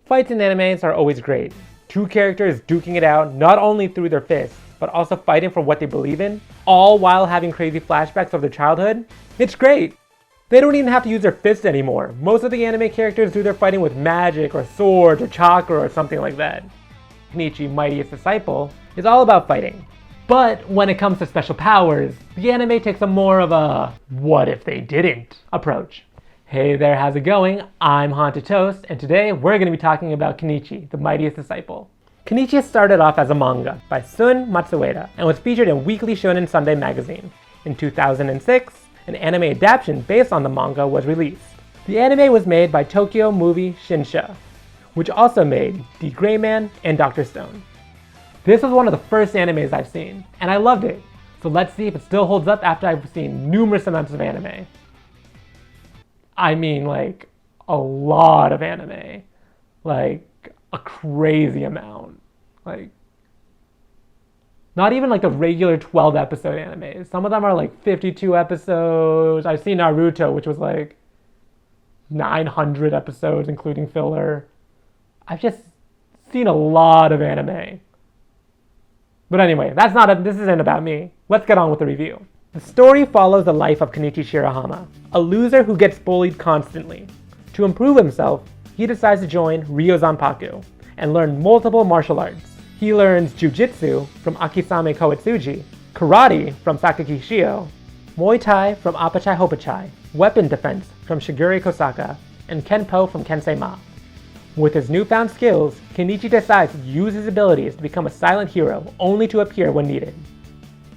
Fights in animes are always great. Two characters duking it out not only through their fists, but also fighting for what they believe in, all while having crazy flashbacks of their childhood. It's great! They don't even have to use their fists anymore. Most of the anime characters do their fighting with magic or swords or chakra or something like that. Kenichi, Mightiest Disciple, is all about fighting. But when it comes to special powers, the anime takes a more of a what if they didn't approach. Hey there, how's it going? I'm Haunted Toast, and today we're going to be talking about Kenichi, the Mightiest Disciple. Kenichi started off as a manga by Sun Matsueda and was featured in Weekly Shonen Sunday magazine. In 2006, an anime adaptation based on the manga was released. The anime was made by Tokyo Movie Shinsha, which also made The Gray Man and Dr. Stone. This was one of the first animes I've seen, and I loved it. So let's see if it still holds up after I've seen numerous amounts of anime. I mean, like, a lot of anime. Like, a crazy amount. Like, not even like the regular 12 episode animes. Some of them are like 52 episodes. I've seen Naruto, which was like 900 episodes, including filler. I've just seen a lot of anime. But anyway, this isn't about me. Let's get on with the review. The story follows the life of Kenichi Shirahama, a loser who gets bullied constantly. To improve himself, he decides to join Ryo Zanpaku and learn multiple martial arts. He learns Jiu-Jitsu from Akisame Koetsuji, Karate from Sakaki Shio, Muay Thai from Apachai Hopachai, Weapon Defense from Shigure Kosaka, and Kenpo from Kensei Ma. With his newfound skills, Kenichi decides to use his abilities to become a silent hero only to appear when needed.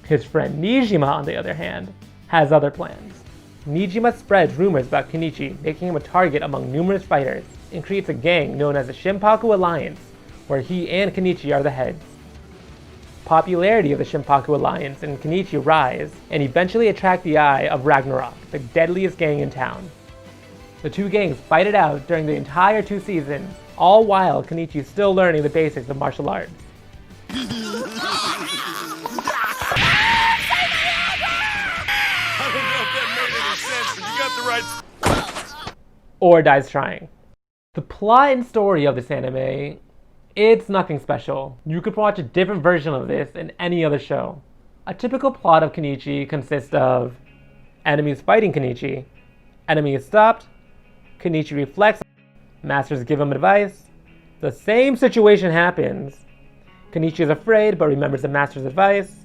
His friend Nijima, on the other hand, has other plans. Nijima spreads rumors about Kenichi, making him a target among numerous fighters, and creates a gang known as the Shinpaku Alliance, where he and Kenichi are the heads. Popularity of the Shinpaku Alliance and Kenichi rise, and eventually attract the eye of Ragnarok, the deadliest gang in town. The two gangs fight it out during the entire 2 seasons, all while Kenichi is still learning the basics of martial arts. Or dies trying. The plot and story of this anime, it's nothing special. You could watch a different version of this in any other show. A typical plot of Kenichi consists of enemies fighting Kenichi, enemy is stopped, Kenichi reflects, masters give him advice, the same situation happens, Kenichi is afraid but remembers the master's advice,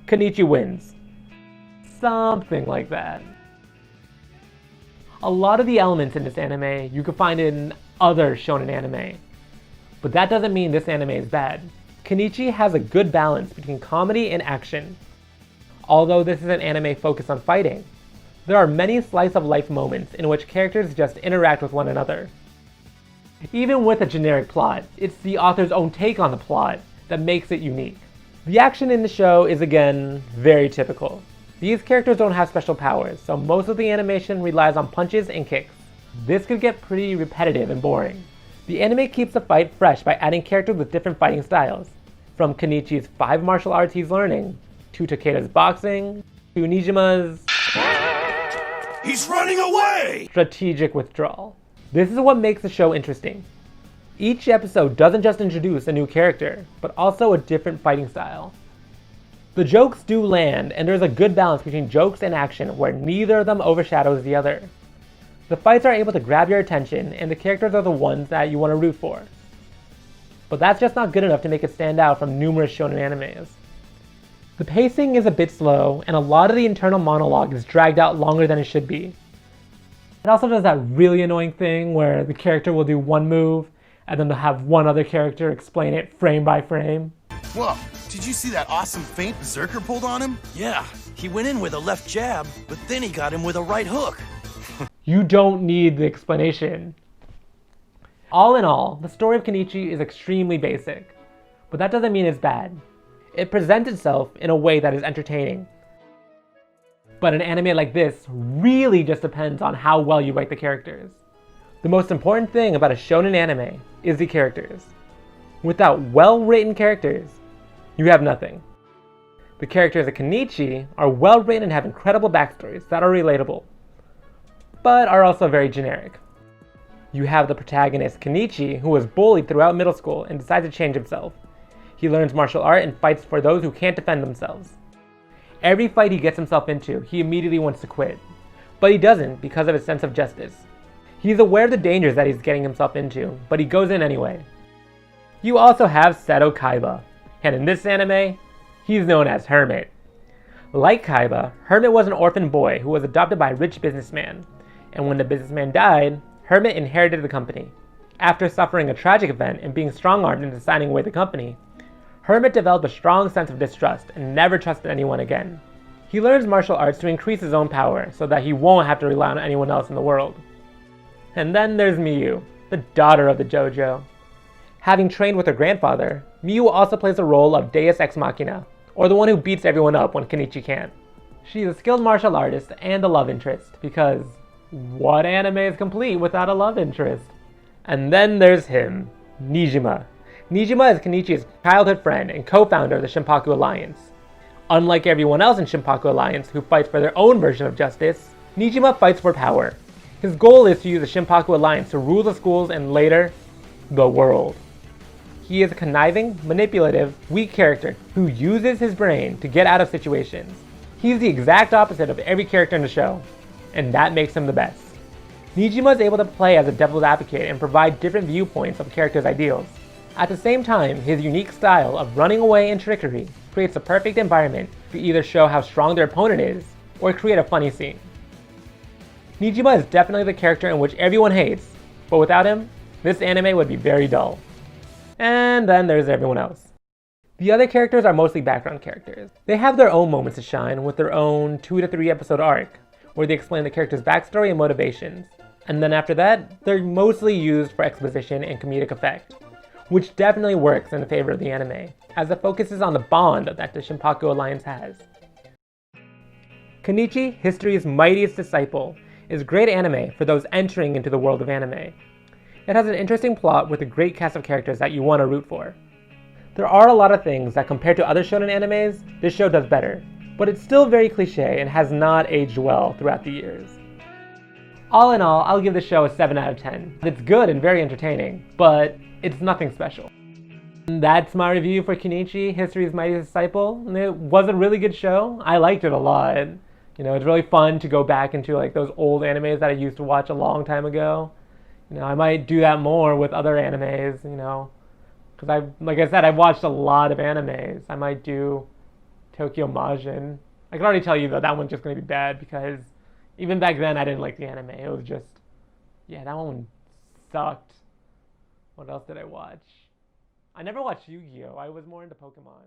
Kenichi wins. Something like that. A lot of the elements in this anime you can find in other shonen anime, but that doesn't mean this anime is bad. Kenichi has a good balance between comedy and action. Although this is an anime focused on fighting, there are many slice-of-life moments in which characters just interact with one another. Even with a generic plot, it's the author's own take on the plot that makes it unique. The action in the show is again very typical. These characters don't have special powers, so most of the animation relies on punches and kicks. This could get pretty repetitive and boring. The anime keeps the fight fresh by adding characters with different fighting styles, from Kenichi's 5 martial arts he's learning, to Takeda's boxing, to Nijima's He's running away! strategic withdrawal. This is what makes the show interesting. Each episode doesn't just introduce a new character, but also a different fighting style. The jokes do land, and there's a good balance between jokes and action where neither of them overshadows the other. The fights are able to grab your attention, and the characters are the ones that you want to root for. But that's just not good enough to make it stand out from numerous shonen animes. The pacing is a bit slow, and a lot of the internal monologue is dragged out longer than it should be. It also does that really annoying thing where the character will do one move, and then they'll have one other character explain it frame by frame. Whoa, did you see that awesome feint Berserker pulled on him? Yeah, he went in with a left jab, but then he got him with a right hook. You don't need the explanation. All in all, the story of Kenichi is extremely basic, but that doesn't mean it's bad. It presents itself in a way that is entertaining. But an anime like this really just depends on how well you write the characters. The most important thing about a shonen anime is the characters. Without well-written characters, you have nothing. The characters of Kenichi are well-written and have incredible backstories that are relatable, but are also very generic. You have the protagonist, Kenichi, who was bullied throughout middle school and decides to change himself. He learns martial art and fights for those who can't defend themselves. Every fight he gets himself into, he immediately wants to quit. But he doesn't because of his sense of justice. He's aware of the dangers that he's getting himself into, but he goes in anyway. You also have Seto Kaiba, and in this anime, he's known as Hermit. Like Kaiba, Hermit was an orphan boy who was adopted by a rich businessman, and when the businessman died, Hermit inherited the company. After suffering a tragic event and being strong-armed into signing away the company, Hermit developed a strong sense of distrust and never trusted anyone again. He learns martial arts to increase his own power so that he won't have to rely on anyone else in the world. And then there's Miyu, the daughter of the JoJo. Having trained with her grandfather, Miyu also plays the role of Deus Ex Machina, or the one who beats everyone up when Kenichi can't. She's a skilled martial artist and a love interest, because what anime is complete without a love interest? And then there's him, Nijima. Nijima is Kenichi's childhood friend and co-founder of the Shinpaku Alliance. Unlike everyone else in Shinpaku Alliance who fights for their own version of justice, Nijima fights for power. His goal is to use the Shinpaku Alliance to rule the schools and later, the world. He is a conniving, manipulative, weak character who uses his brain to get out of situations. He's the exact opposite of every character in the show, and that makes him the best. Nijima is able to play as a devil's advocate and provide different viewpoints of characters' ideals. At the same time, his unique style of running away and trickery creates a perfect environment to either show how strong their opponent is or create a funny scene. Nijima is definitely the character in which everyone hates, but without him, this anime would be very dull. And then there's everyone else. The other characters are mostly background characters. They have their own moments to shine with their own 2 to 3 episode arc, where they explain the character's backstory and motivations. And then after that, they're mostly used for exposition and comedic effect, which definitely works in favor of the anime, as it focuses on the bond that the Shinpaku Alliance has. Kenichi, History's Mightiest Disciple, is great anime for those entering into the world of anime. It has an interesting plot with a great cast of characters that you want to root for. There are a lot of things that compared to other shonen animes, this show does better, but it's still very cliche and has not aged well throughout the years. All in all, I'll give the show a 7 out of 10. It's good and very entertaining, but it's nothing special. And that's my review for Kenichi, History's Mightiest Disciple. It was a really good show. I liked it a lot. You know, it's really fun to go back into like those old animes that I used to watch a long time ago. You know, I might do that more with other animes, you know, because like I said, I've watched a lot of animes. I might do Tokyo Majin. I can already tell you though, that one's just going to be bad because even back then I didn't like the anime. It was just, yeah, that one sucked. What else did I watch? I never watched Yu-Gi-Oh! I was more into Pokemon.